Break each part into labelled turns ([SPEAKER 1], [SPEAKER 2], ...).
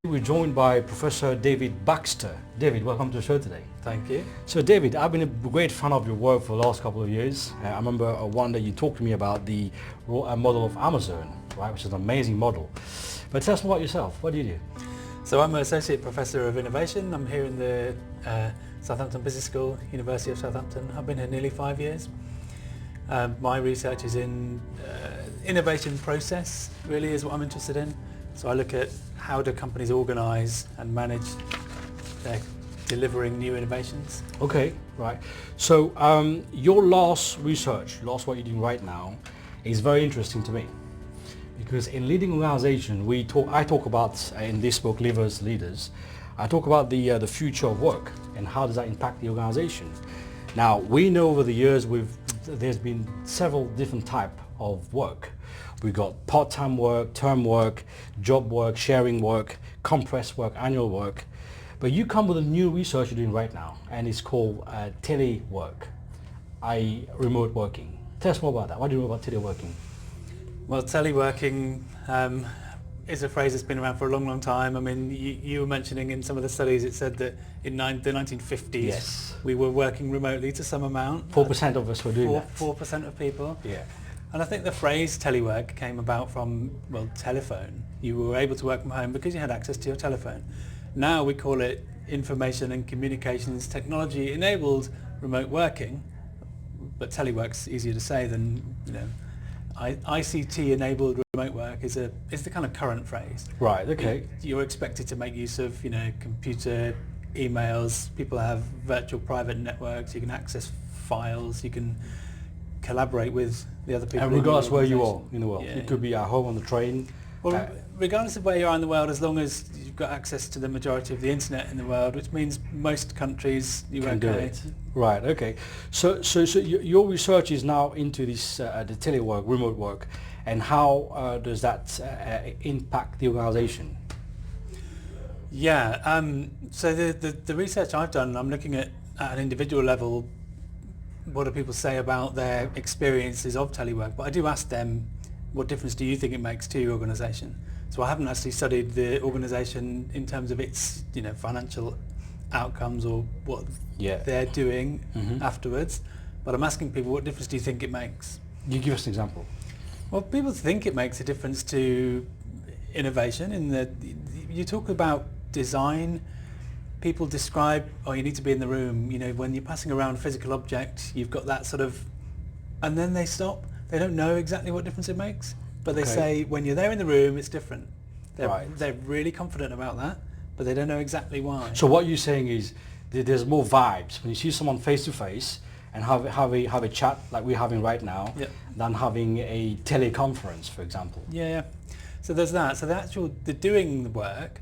[SPEAKER 1] We're joined by Professor David Baxter. David, welcome to the show today.
[SPEAKER 2] Thank you.
[SPEAKER 1] So David, I've been a great fan of your work for the last couple of years. I remember one that you talked to me about the model of Amazon, right, which is an amazing model. But tell us more about yourself. What do you do?
[SPEAKER 2] So I'm an Associate Professor of Innovation. I'm here in the Southampton Business School, University of Southampton. I've been here nearly 5 years. My research is in innovation process, really is what I'm interested in. So I look at how do companies organise and manage their delivering new innovations.
[SPEAKER 1] Okay, right. So your last research, what you're doing right now, is very interesting to me. Because in leading organization, I talk about, in this book, Leaders, I talk about the future of work and how does that impact the organization. Now, we know over the years there's been several different types of work. We've got part-time work, term work, job work, sharing work, compressed work, annual work. But you come with a new research you're doing right now, and it's called telework, remote working. Tell us more about that. What do you know about teleworking?
[SPEAKER 2] Well, teleworking is a phrase that's been around for a long, long time. I mean, you were mentioning in some of the studies, it said that in the 1950s,
[SPEAKER 1] yes,
[SPEAKER 2] we were working remotely to some amount.
[SPEAKER 1] 4% of us were doing that.
[SPEAKER 2] 4% of people.
[SPEAKER 1] Yeah.
[SPEAKER 2] And I think the phrase telework came about from, well, telephone. You were able to work from home because you had access to your telephone. Now we call it information and communications technology enabled remote working, but telework's easier to say than, ICT enabled remote work is the kind of current phrase.
[SPEAKER 1] Right, okay.
[SPEAKER 2] You're expected to make use of, computer, emails, people have virtual private networks, you can access files, you can collaborate with the other people.
[SPEAKER 1] And regardless where you are in the world,
[SPEAKER 2] yeah.
[SPEAKER 1] it could be at home on the train.
[SPEAKER 2] Well, regardless of where you are in the world, as long as you've got access to the majority of the internet in the world, which means most countries you
[SPEAKER 1] can do it. Right. Okay. So your research is now into this the telework, remote work, and how does that impact the organisation?
[SPEAKER 2] Yeah. So the research I've done, I'm looking at an individual level. What do people say about their experiences of telework? But I do ask them, what difference do you think it makes to your organisation? So I haven't actually studied the organisation in terms of its, financial outcomes or what they're doing afterwards. But I'm asking people, what difference do you think it makes?
[SPEAKER 1] You give us an example.
[SPEAKER 2] Well, people think it makes a difference to innovation in that you talk about design. People describe, you need to be in the room. When you're passing around a physical object, you've got that sort of, and then they stop. They don't know exactly what difference it makes, but they say when you're there in the room, it's different. They're really confident about that, but they don't know exactly why.
[SPEAKER 1] So what you're saying is there's more vibes when you see someone face to face and have a chat like we're having right now, than having a teleconference, for example.
[SPEAKER 2] Yeah. So there's that. So the doing the work,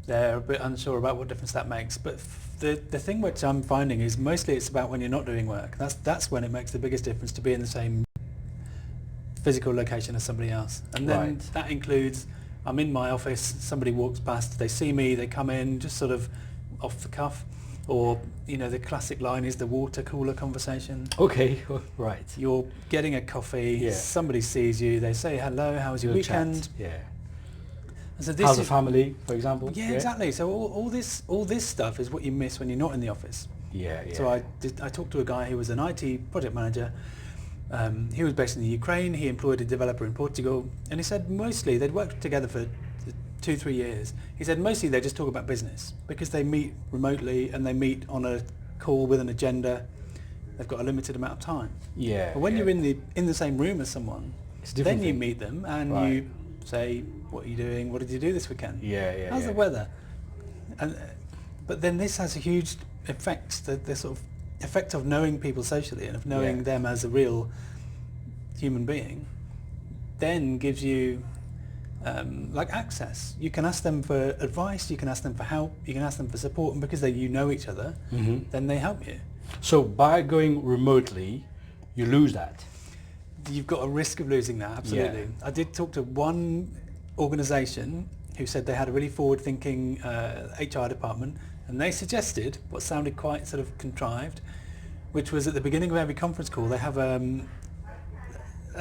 [SPEAKER 2] they're a bit unsure about what difference that makes. But the thing which I'm finding is mostly it's about when you're not doing work. That's when it makes the biggest difference to be in the same physical location as somebody else. And then that includes, I'm in my office, somebody walks past, they see me, they come in just sort of off the cuff. Or, the classic line is the water cooler conversation.
[SPEAKER 1] Okay, right.
[SPEAKER 2] You're getting a coffee, somebody sees you, they say hello, how was your weekend?
[SPEAKER 1] Chat. Yeah.
[SPEAKER 2] So
[SPEAKER 1] how's the family, for example?
[SPEAKER 2] Yeah, exactly. So all this stuff is what you miss when you're not in the office.
[SPEAKER 1] Yeah.
[SPEAKER 2] So I talked to a guy who was an IT project manager. He was based in the Ukraine. He employed a developer in Portugal, and he said mostly they'd worked together for 2-3 years. He said mostly they just talk about business because they meet remotely and they meet on a call with an agenda. They've got a limited amount of time.
[SPEAKER 1] Yeah.
[SPEAKER 2] But when you're in the same room as someone, then you meet them and you say, what are you doing? What did you do this weekend?
[SPEAKER 1] Yeah.
[SPEAKER 2] How's the weather? But then this has a huge effect, the sort of effect of knowing people socially and of knowing them as a real human being, then gives you access. You can ask them for advice, you can ask them for help, you can ask them for support, and because you know each other, then they help you.
[SPEAKER 1] So by going remotely, you lose that.
[SPEAKER 2] You've got a risk of losing that, absolutely. Yeah. I did talk to one organisation who said they had a really forward-thinking HR department, and they suggested what sounded quite sort of contrived, which was at the beginning of every conference call they have a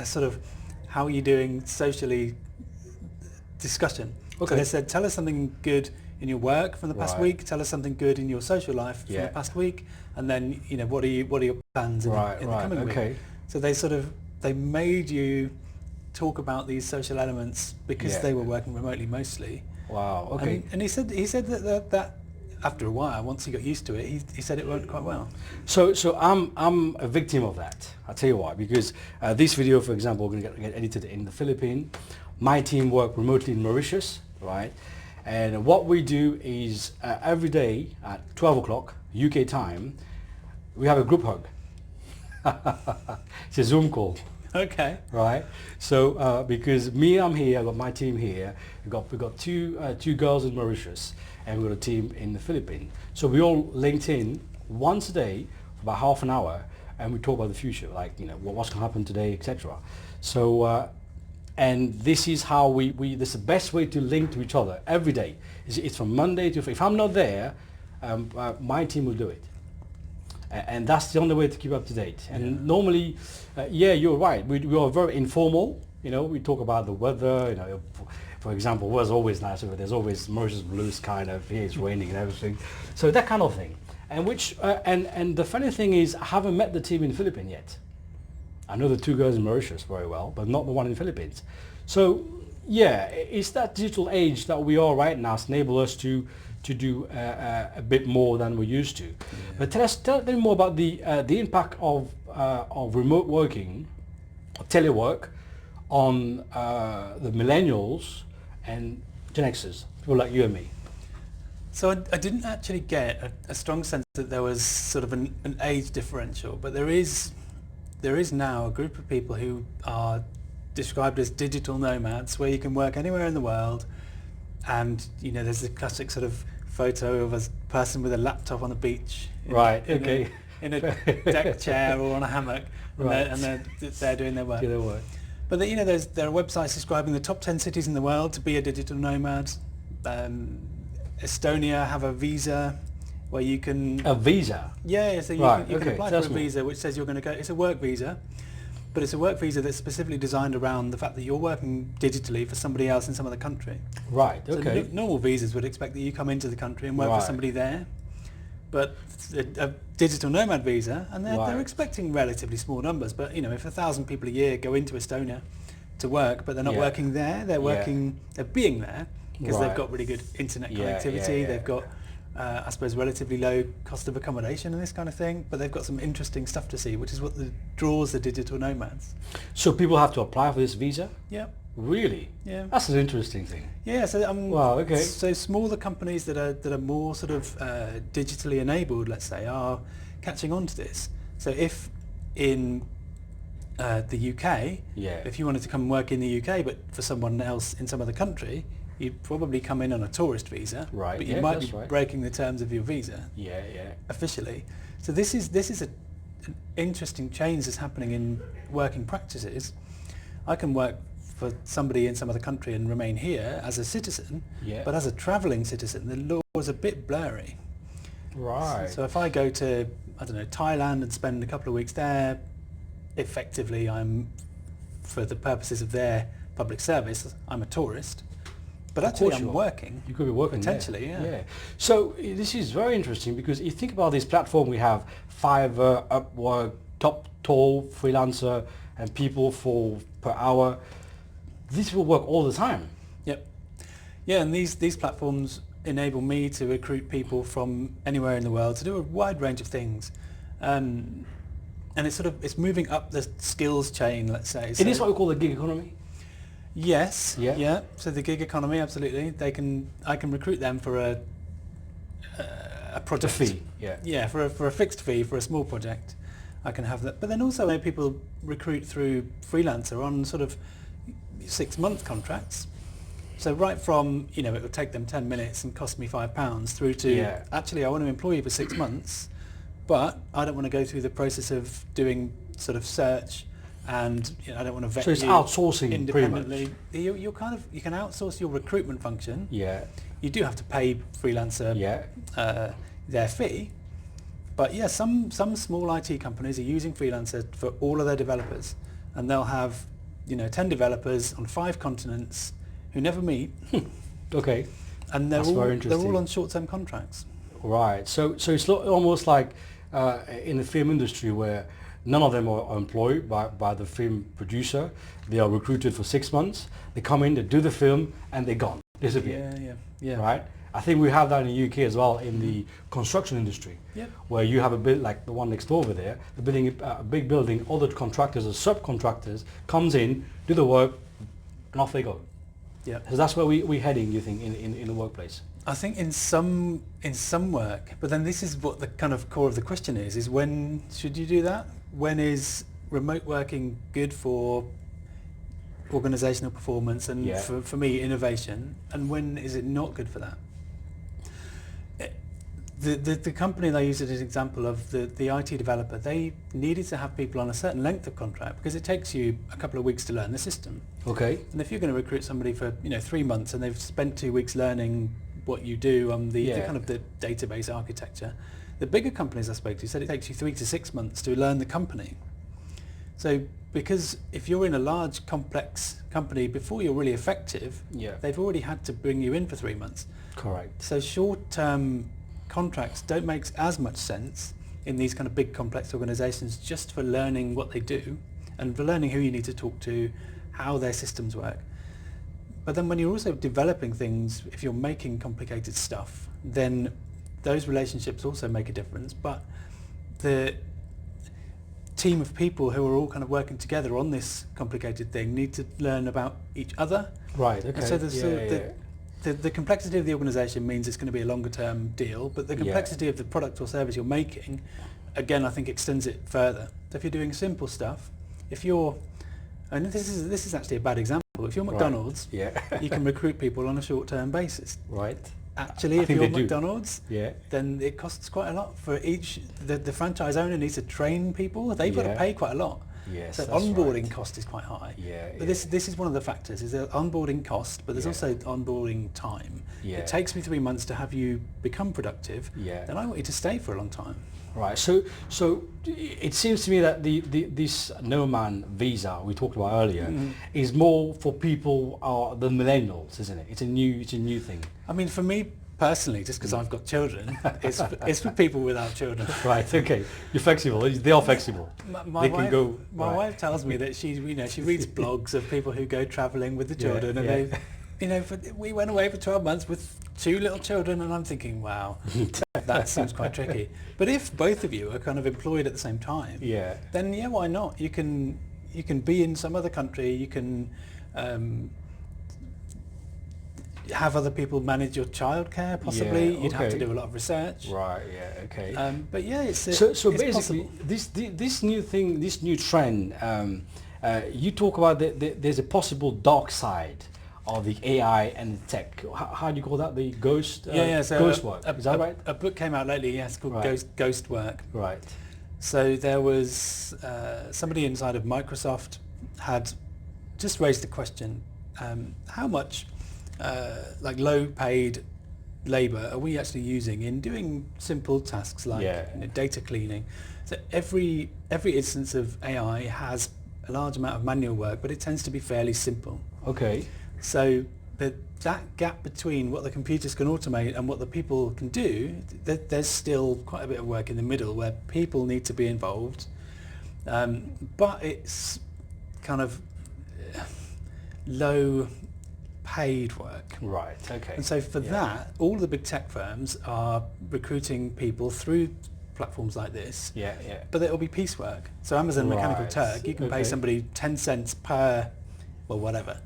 [SPEAKER 2] sort of how are you doing socially discussion.
[SPEAKER 1] Okay.
[SPEAKER 2] So they said, tell us something good in your work from the past
[SPEAKER 1] Right.
[SPEAKER 2] week, tell us something good in your social life from the past week, and then, you know, what are your plans in the coming week? So they made you talk about these social elements because they were working remotely mostly.
[SPEAKER 1] Wow. Okay.
[SPEAKER 2] And he said that after a while, once he got used to it, he said it worked quite well.
[SPEAKER 1] So I'm a victim of that. I'll tell you why. Because this video, for example, going to get edited in the Philippines. My team work remotely in Mauritius, right? And what we do is every day at 12 o'clock UK time, we have a group hug. It's a Zoom call.
[SPEAKER 2] Okay.
[SPEAKER 1] Right. So because I'm here, I've got my team here. We got two girls in Mauritius, and we've got a team in the Philippines. So we all linked in once a day for about half an hour, and we talk about the future, like, you know, what's going to happen today, etc. So and this is how this is the best way to link to each other every day. It's from Monday to Friday. If I'm not there, my team will do it. And that's the only way to keep up to date. And normally, you're right. We are very informal. You know, we talk about the weather. You know, for example, weather's always nice. But there's always Mauritius blues kind of. Here it's raining and everything. So that kind of thing. And and the funny thing is, I haven't met the team in the Philippines yet. I know the two girls in Mauritius very well, but not the one in the Philippines. So yeah, it's that digital age that we are right now. It's enabled us to do a bit more than we used to. Yeah. But tell me more about the impact of remote working, telework, on the millennials and Gen Xers, people like you and me.
[SPEAKER 2] So I didn't actually get a strong sense that there was sort of an age differential, but there is now a group of people who are described as digital nomads, where you can work anywhere in the world, and, you know, there's the classic sort of photo of a person with a laptop on the beach, in a deck chair or on a hammock, and they're doing their work. But there are websites describing the top 10 cities in the world to be a digital nomad. Estonia have a visa where you can...
[SPEAKER 1] A visa?
[SPEAKER 2] Yeah, so you can apply for a visa which says you're going to go... It's a work visa, but it's a work visa that's specifically designed around the fact that you're working digitally for somebody else in some other country.
[SPEAKER 1] Right, okay.
[SPEAKER 2] So normal visas would expect that you come into the country and work for somebody there. But a digital nomad visa, and they're expecting relatively small numbers, but, you know, if 1,000 people a year go into Estonia to work, but they're not working there, they're being there because they've got really good internet connectivity, they've got, I suppose, relatively low cost of accommodation and this kind of thing, but they've got some interesting stuff to see, which is what draws the digital nomads.
[SPEAKER 1] So people have to apply for this visa?
[SPEAKER 2] Yeah.
[SPEAKER 1] Really?
[SPEAKER 2] Yeah.
[SPEAKER 1] That's an interesting thing.
[SPEAKER 2] Yeah. So
[SPEAKER 1] wow. Okay.
[SPEAKER 2] So smaller companies that are more sort of digitally enabled, let's say, are catching on to this. So if in the UK, if you wanted to come and work in the UK, but for someone else in some other country, you'd probably come in on a tourist visa,
[SPEAKER 1] right?
[SPEAKER 2] But you might be breaking the terms of your visa. Officially. So this is an interesting change that's happening in working practices. I can work for somebody in some other country and remain here as a citizen, but as a travelling citizen, the law is a bit blurry.
[SPEAKER 1] Right.
[SPEAKER 2] So if I go to, I don't know, Thailand and spend a couple of weeks there, effectively I'm, for the purposes of their public service, I'm a tourist. But actually I'm working.
[SPEAKER 1] You could be working
[SPEAKER 2] potentially,
[SPEAKER 1] yeah. So this is very interesting, because you think about this platform we have, Fiverr, Upwork, Top Toll, Freelancer, and people for per hour. This will work all the time.
[SPEAKER 2] Yep. Yeah, and these platforms enable me to recruit people from anywhere in the world to do a wide range of things. And it's moving up the skills chain, let's say.
[SPEAKER 1] It is what we call the gig economy?
[SPEAKER 2] Yes. Yeah. So the gig economy, absolutely. I can recruit them for a project.
[SPEAKER 1] A fee.
[SPEAKER 2] Yeah, for a fixed fee for a small project. I can have that. But then also people recruit through Freelancer on sort of 6-month contracts. So right from, it would take them 10 minutes and cost me £5 through to, actually I want to employ you for 6 months, but I don't want to go through the process of doing sort of search, and I don't want to vet you.
[SPEAKER 1] So it's outsourcing
[SPEAKER 2] independently. You can outsource your recruitment function.
[SPEAKER 1] Yeah.
[SPEAKER 2] You do have to pay Freelancer their fee, but some small IT companies are using Freelancer for all of their developers, and they'll have 10 developers on 5 continents who never meet,
[SPEAKER 1] Okay.
[SPEAKER 2] And
[SPEAKER 1] That's very interesting.
[SPEAKER 2] they're all on short-term contracts.
[SPEAKER 1] Right. So it's almost like in the film industry where none of them are employed by the film producer. They are recruited for 6 months. They come in, they do the film, and they're gone, disappear.
[SPEAKER 2] Yeah.
[SPEAKER 1] Right. I think we have that in the UK as well in the construction industry,
[SPEAKER 2] Yep.
[SPEAKER 1] where you have a bit like the one next door over there. They're building a big building. All the contractors or subcontractors comes in, do the work, and off they go.
[SPEAKER 2] Yeah.
[SPEAKER 1] So that's where we're heading, you think, in the workplace?
[SPEAKER 2] I think in some work, but then this is what the kind of core of the question is when should you do that? When is remote working good for organisational performance and for me innovation, and when is it not good for that? The company they use it as an example of the IT developer, they needed to have people on a certain length of contract because it takes you a couple of weeks to learn the system.
[SPEAKER 1] Okay.
[SPEAKER 2] And if you're going to recruit somebody for 3 months and they've spent 2 weeks learning what you do on the kind of the database architecture, the bigger companies I spoke to said it takes you 3 to 6 months to learn the company. So because if you're in a large complex company before you're really effective, they've already had to bring you in for 3 months.
[SPEAKER 1] Correct.
[SPEAKER 2] So short-term contracts don't make as much sense in these kind of big complex organizations just for learning what they do and for learning who you need to talk to, how their systems work. But then when you're also developing things, if you're making complicated stuff, then those relationships also make a difference. But the team of people who are all kind of working together on this complicated thing need to learn about each other.
[SPEAKER 1] Right, okay.
[SPEAKER 2] And so the complexity of the organisation means it's going to be a longer term deal, but the complexity of the product or service you're making, again, I think extends it further. So if you're doing simple stuff, and this is actually a bad example, if you're McDonald's, you can recruit people on a short term basis.
[SPEAKER 1] Right.
[SPEAKER 2] Actually, if you're McDonald's, then it costs quite a lot for each, the franchise owner needs to train people, they've got to pay quite a lot.
[SPEAKER 1] Yes,
[SPEAKER 2] so
[SPEAKER 1] that's
[SPEAKER 2] onboarding
[SPEAKER 1] right.
[SPEAKER 2] cost is quite high.
[SPEAKER 1] But
[SPEAKER 2] this is one of the factors, is the onboarding cost, but there's also onboarding time. It takes me 3 months to have you become productive, then I want you to stay for a long time.
[SPEAKER 1] Right. So it seems to me that this no-man visa we talked about earlier is more for people the millennials, isn't it? It's a new thing.
[SPEAKER 2] I mean, for me personally, just because I've got children, it's for people without children.
[SPEAKER 1] Right. Okay. You're flexible. They are flexible.
[SPEAKER 2] My wife tells me that she reads blogs of people who go travelling with the children, and we went away for 12 months with 2 little children, and I'm thinking, wow, that seems quite tricky. But if both of you are kind of employed at the same time, then why not? You can be in some other country. You can have other people manage your childcare, possibly. You'd have to do a lot of research.
[SPEAKER 1] Right. Yeah. Okay.
[SPEAKER 2] But it's
[SPEAKER 1] so
[SPEAKER 2] it's
[SPEAKER 1] basically,
[SPEAKER 2] possible.
[SPEAKER 1] this new thing, this new trend, you talk about there's a possible dark side of the AI and the tech. How do you call that? The ghost?
[SPEAKER 2] So
[SPEAKER 1] ghost work. Is that right?
[SPEAKER 2] A book came out lately. It's called Ghost Work.
[SPEAKER 1] Right.
[SPEAKER 2] So there was somebody inside of Microsoft had just raised the question: how much low-paid labour are we actually using in doing simple tasks like data cleaning? So every instance of AI has a large amount of manual work, but it tends to be fairly simple.
[SPEAKER 1] Okay.
[SPEAKER 2] So that gap between what the computers can automate and what the people can do, there's still quite a bit of work in the middle where people need to be involved. But it's kind of low paid work.
[SPEAKER 1] Right, okay.
[SPEAKER 2] And so for that, all the big tech firms are recruiting people through platforms like this. But it'll be piecework. So Amazon Mechanical Turk, you can pay somebody 10 cents per, well, whatever.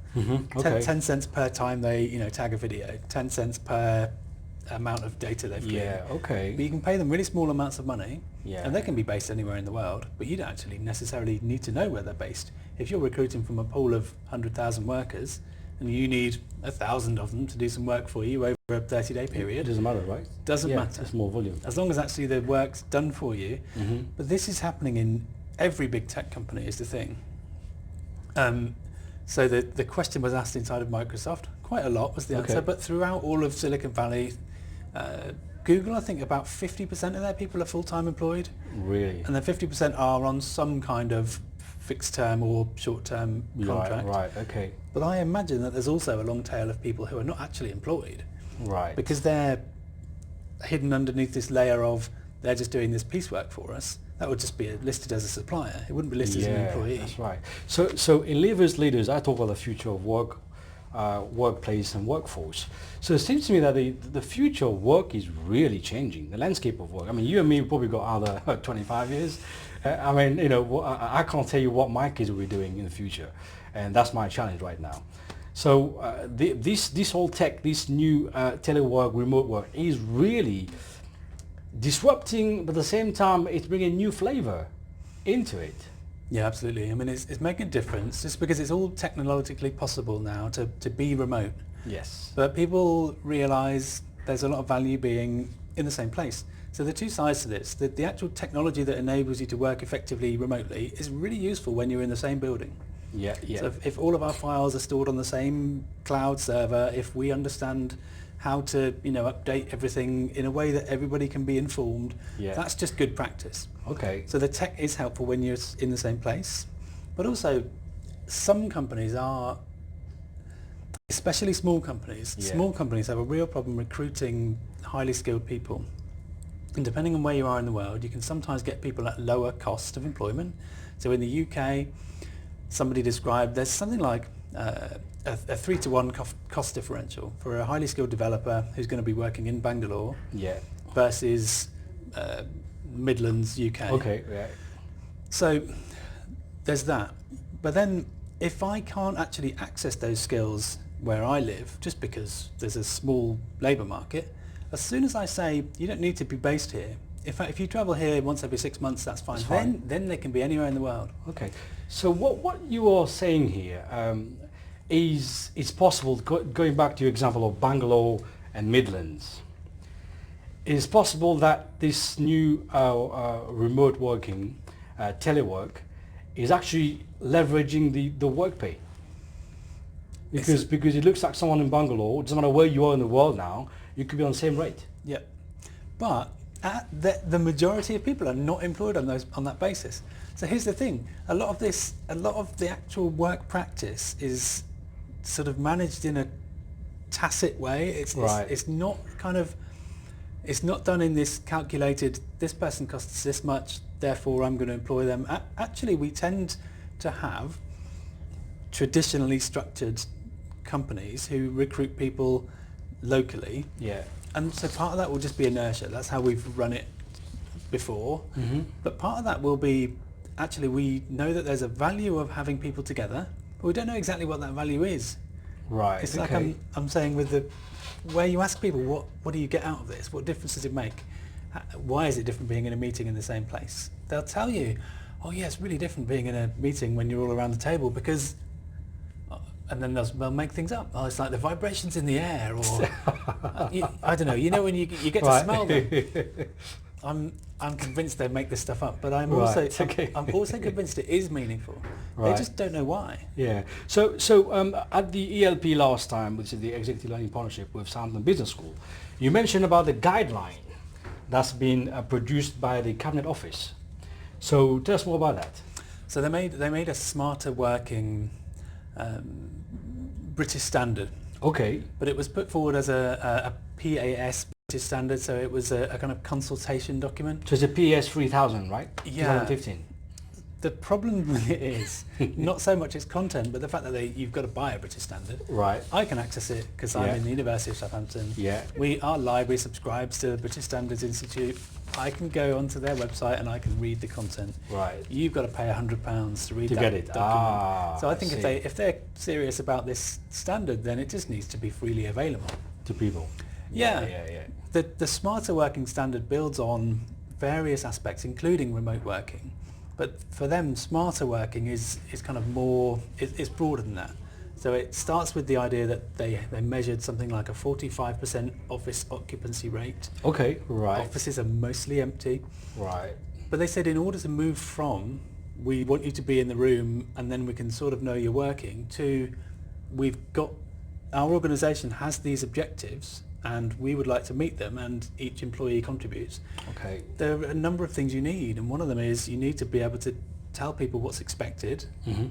[SPEAKER 2] 10 cents per time they tag a video, 10 cents per amount of data they've cleared. But you can pay them really small amounts of money, and they can be based anywhere in the world, but you don't actually necessarily need to know where they're based. If you're recruiting from a pool of 100,000 workers and you need 1,000 of them to do some work for you over a 30-day period,
[SPEAKER 1] it doesn't matter, right?
[SPEAKER 2] Doesn't matter.
[SPEAKER 1] It's more volume.
[SPEAKER 2] As long as actually the work's done for you. But this is happening in every big tech company is the thing. So the question was asked inside of Microsoft. Quite a lot was the answer, but throughout all of Silicon Valley, Google, I think about 50% of their people are full-time employed.
[SPEAKER 1] Really?
[SPEAKER 2] And then 50% are on some kind of fixed term or short term contract.
[SPEAKER 1] Right, okay.
[SPEAKER 2] But I imagine that there's also a long tail of people who are not actually employed.
[SPEAKER 1] Right.
[SPEAKER 2] Because they're hidden underneath this layer of they're just doing this piecework for us. That would just be listed as a supplier. It wouldn't be listed as an employee.
[SPEAKER 1] That's right. So in Levers Leaders, I talk about the future of work, workplace and workforce. So it seems to me that the future of work is really changing, the landscape of work. I mean, you and me probably got another 25 years. I mean, you know, I can't tell you what my kids will be doing in the future. And that's my challenge right now. So this whole tech, this new telework, remote work is really disrupting, but at the same time it's bringing new flavor into it.
[SPEAKER 2] Yeah, absolutely. I mean, it's making a difference just because it's all technologically possible now to be remote.
[SPEAKER 1] Yes.
[SPEAKER 2] But people realise there's a lot of value being in the same place. So there are two sides to this. The actual technology that enables you to work effectively remotely is really useful when you're in the same building.
[SPEAKER 1] Yeah.
[SPEAKER 2] So if all of our files are stored on the same cloud server, if we understand how to, update everything in a way that everybody can be informed, that's just good practice.
[SPEAKER 1] Okay.
[SPEAKER 2] So the tech is helpful when you're in the same place, but also some companies are, especially small companies, small companies have a real problem recruiting highly skilled people. And depending on where you are in the world, you can sometimes get people at lower cost of employment. So in the UK, somebody described there's something like a 3-to-1 cost differential for a highly skilled developer who's going to be working in Bangalore versus Midlands, UK.
[SPEAKER 1] Okay, yeah.
[SPEAKER 2] So there's that. But then if I can't actually access those skills where I live, just because there's a small labour market, as soon as I say you don't need to be based here, if you travel here once every 6 months, that's fine. Then they can be anywhere in the world.
[SPEAKER 1] Okay. So what you are saying here is it's possible, going back to your example of Bangalore and Midlands, it's possible that this new remote working, telework, is actually leveraging the work pay. Because it looks like someone in Bangalore, it doesn't matter where you are in the world now, you could be on the same rate.
[SPEAKER 2] Yeah. But the majority of people are not employed on that basis. So here's the thing: a lot of the actual work practice is sort of managed in a tacit way. It's not it's not done in this calculated. This person costs this much, therefore I'm going to employ them. Actually, we tend to have traditionally structured companies who recruit people locally.
[SPEAKER 1] Yeah.
[SPEAKER 2] And so part of that will just be inertia. That's how we've run it before. Mm-hmm. But part of that will be, actually we know that there's a value of having people together, but we don't know exactly what that value is.
[SPEAKER 1] Right.
[SPEAKER 2] It's like I'm saying with where you ask people, what do you get out of this? What difference does it make? Why is it different being in a meeting in the same place? They'll tell you, oh yeah, it's really different being in a meeting when you're all around the table because, and then they'll make things up. Oh, it's like the vibrations in the air, or I don't know. When you get to smell them. I'm convinced they make this stuff up, but I'm also convinced it is meaningful. Right. They just don't know why.
[SPEAKER 1] Yeah. So at the ELP last time, which is the Executive Learning Partnership with Southampton Business School, you mentioned about the guideline that's been produced by the Cabinet Office. So tell us more about that.
[SPEAKER 2] So they made a smarter working British standard.
[SPEAKER 1] Okay.
[SPEAKER 2] But it was put forward as a PAS British standard, so it was a kind of consultation document.
[SPEAKER 1] So it's a PAS 3000, right?
[SPEAKER 2] Yeah.
[SPEAKER 1] 2015.
[SPEAKER 2] The problem with it is not so much its content, but the fact that you've got to buy a British standard.
[SPEAKER 1] Right.
[SPEAKER 2] I can access it because I'm in the University of Southampton.
[SPEAKER 1] Yeah.
[SPEAKER 2] Our library subscribes to the British Standards Institute. I can go onto their website and I can read the content.
[SPEAKER 1] Right.
[SPEAKER 2] You've got to pay £100 to read
[SPEAKER 1] to
[SPEAKER 2] that
[SPEAKER 1] get it.
[SPEAKER 2] document. So I think if they're serious about this standard, then it just needs to be freely available
[SPEAKER 1] to people.
[SPEAKER 2] Yeah.
[SPEAKER 1] Yeah.
[SPEAKER 2] The smarter working standard builds on various aspects, including remote working. But for them, smarter working is kind of more, it's broader than that. So it starts with the idea that they measured something like a 45% office occupancy rate.
[SPEAKER 1] Okay, right.
[SPEAKER 2] Offices are mostly empty.
[SPEAKER 1] Right.
[SPEAKER 2] But they said in order to move from, we want you to be in the room and then we can sort of know you're working, to our organisation has these objectives and we would like to meet them and each employee contributes.
[SPEAKER 1] Okay.
[SPEAKER 2] There are a number of things you need, and one of them is you need to be able to tell people what's expected.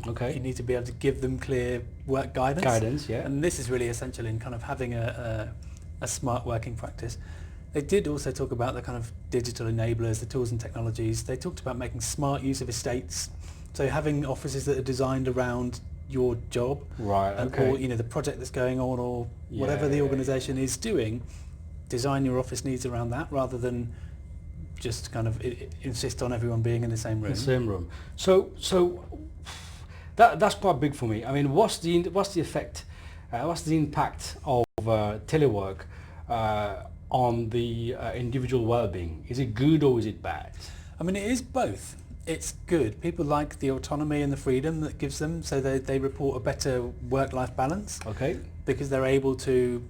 [SPEAKER 1] Okay.
[SPEAKER 2] You need to be able to give them clear work guidance.
[SPEAKER 1] Guidance, yeah.
[SPEAKER 2] And this is really essential in kind of having a smart working practice. They did also talk about the kind of digital enablers, the tools and technologies. They talked about making smart use of estates. So having offices that are designed around your job,
[SPEAKER 1] right? Okay.
[SPEAKER 2] Or the project that's going on, or whatever the organisation is doing. Design your office needs around that, rather than just kind of insist on everyone being in the same room.
[SPEAKER 1] The same room. So that's quite big for me. I mean, what's the effect? What's the impact of telework on the individual well-being? Is it good or is it bad?
[SPEAKER 2] I mean, it is both. It's good. People like the autonomy and the freedom that gives them, so they report a better work-life balance.
[SPEAKER 1] Okay.
[SPEAKER 2] Because they're able to,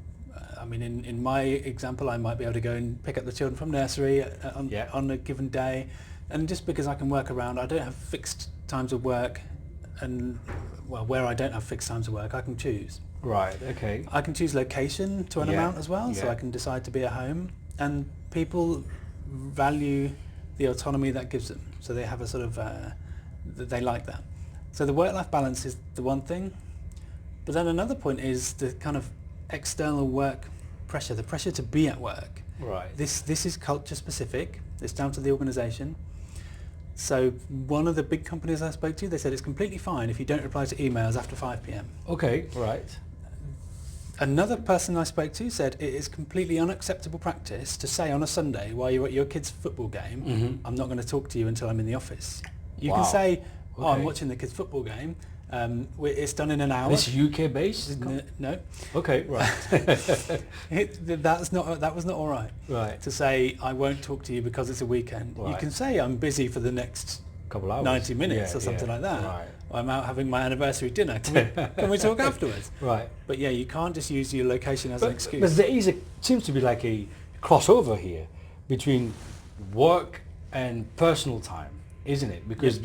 [SPEAKER 2] I mean, in my example, I might be able to go and pick up the children from nursery on a given day, and just because I can work around, I don't have fixed times of work, and where I don't have fixed times of work, I can choose.
[SPEAKER 1] Right, okay.
[SPEAKER 2] I can choose location to an amount as well, so I can decide to be at home, and people value the autonomy that gives them. So they have a sort of, they like that. So the work-life balance is the one thing, but then another point is the kind of external work pressure, the pressure to be at work.
[SPEAKER 1] Right.
[SPEAKER 2] This is culture specific, it's down to the organisation. So one of the big companies I spoke to, they said it's completely fine if you don't reply to emails after 5 p.m.
[SPEAKER 1] Okay, right.
[SPEAKER 2] Another person I spoke to said it is completely unacceptable practice to say on a Sunday while you're at your kid's football game, I'm not going to talk to you until I'm in the office. You can say, I'm watching the kids' football game, it's done in an hour.
[SPEAKER 1] This UK based?
[SPEAKER 2] No.
[SPEAKER 1] Okay, right.
[SPEAKER 2] That was not all right.
[SPEAKER 1] Right.
[SPEAKER 2] To say, I won't talk to you because it's a weekend.
[SPEAKER 1] Right.
[SPEAKER 2] You can say, I'm busy for the next
[SPEAKER 1] couple hours.
[SPEAKER 2] 90 minutes or something like that.
[SPEAKER 1] Right.
[SPEAKER 2] I'm out having my anniversary dinner. Can we talk afterwards?
[SPEAKER 1] Right.
[SPEAKER 2] But yeah, you can't just use your location as an excuse.
[SPEAKER 1] But there seems to be like a crossover here between work and personal time, isn't it? Because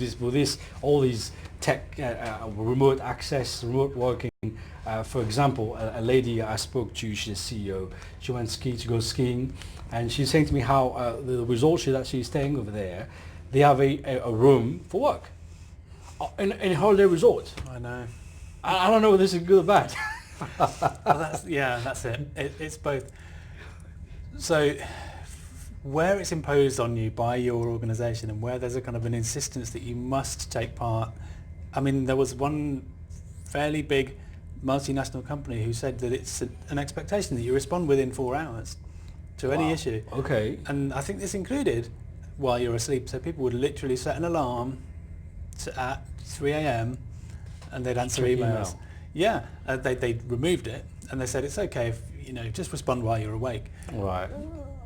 [SPEAKER 1] all these tech, remote access, remote working. For example, a lady I spoke to, she's a CEO. She went to go skiing, and she's saying to me how the resort that she's staying over there, they have a room for work in a holiday resort.
[SPEAKER 2] I know.
[SPEAKER 1] I don't know whether this is good or bad.
[SPEAKER 2] Well, that's it. It's both. So where it's imposed on you by your organisation, and where there's a kind of an insistence that you must take part. I mean, there was one fairly big multinational company who said that it's an expectation that you respond within 4 hours to any issue.
[SPEAKER 1] Okay.
[SPEAKER 2] And I think this included while you're asleep. So people would literally set an alarm at 3 a.m. and they'd answer emails. Yeah, they removed it, and they said it's okay if just respond while you're awake.
[SPEAKER 1] Right.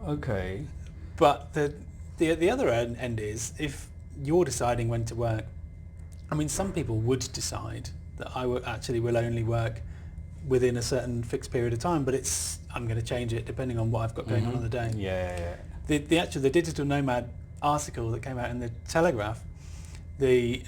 [SPEAKER 1] Okay.
[SPEAKER 2] But the other end is if you're deciding when to work. I mean, some people would decide that I will only work within a certain fixed period of time, but I'm going to change it depending on what I've got going on the day.
[SPEAKER 1] Yeah.
[SPEAKER 2] The digital nomad article that came out in the Telegraph, the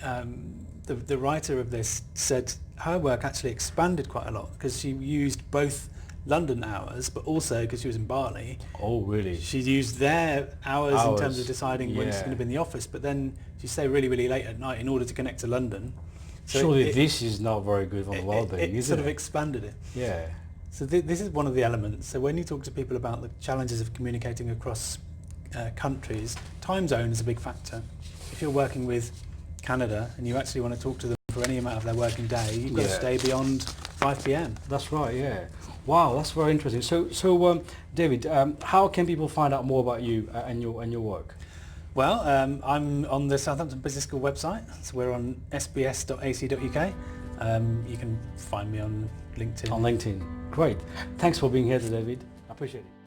[SPEAKER 2] writer of this said her work actually expanded quite a lot because she used both London hours, but also because she was in Bali.
[SPEAKER 1] Oh, really?
[SPEAKER 2] She used their hours in terms of deciding when she's going to be in the office, but then she stay really, really late at night in order to connect to London. So
[SPEAKER 1] surely this is not very good for the well-being,
[SPEAKER 2] is it? It sort of expanded it.
[SPEAKER 1] Yeah.
[SPEAKER 2] So this is one of the elements. So when you talk to people about the challenges of communicating across countries, time zone is a big factor. If you're working with Canada and you actually want to talk to them for any amount of their working day, you've got to stay beyond 5 p.m.
[SPEAKER 1] That's right, yeah. Wow, that's very interesting. So David, how can people find out more about you and your work?
[SPEAKER 2] Well, I'm on the Southampton Business School website, so we're on sbs.ac.uk. You can find me on LinkedIn.
[SPEAKER 1] On LinkedIn. Great. Thanks for being here today, David. I appreciate it.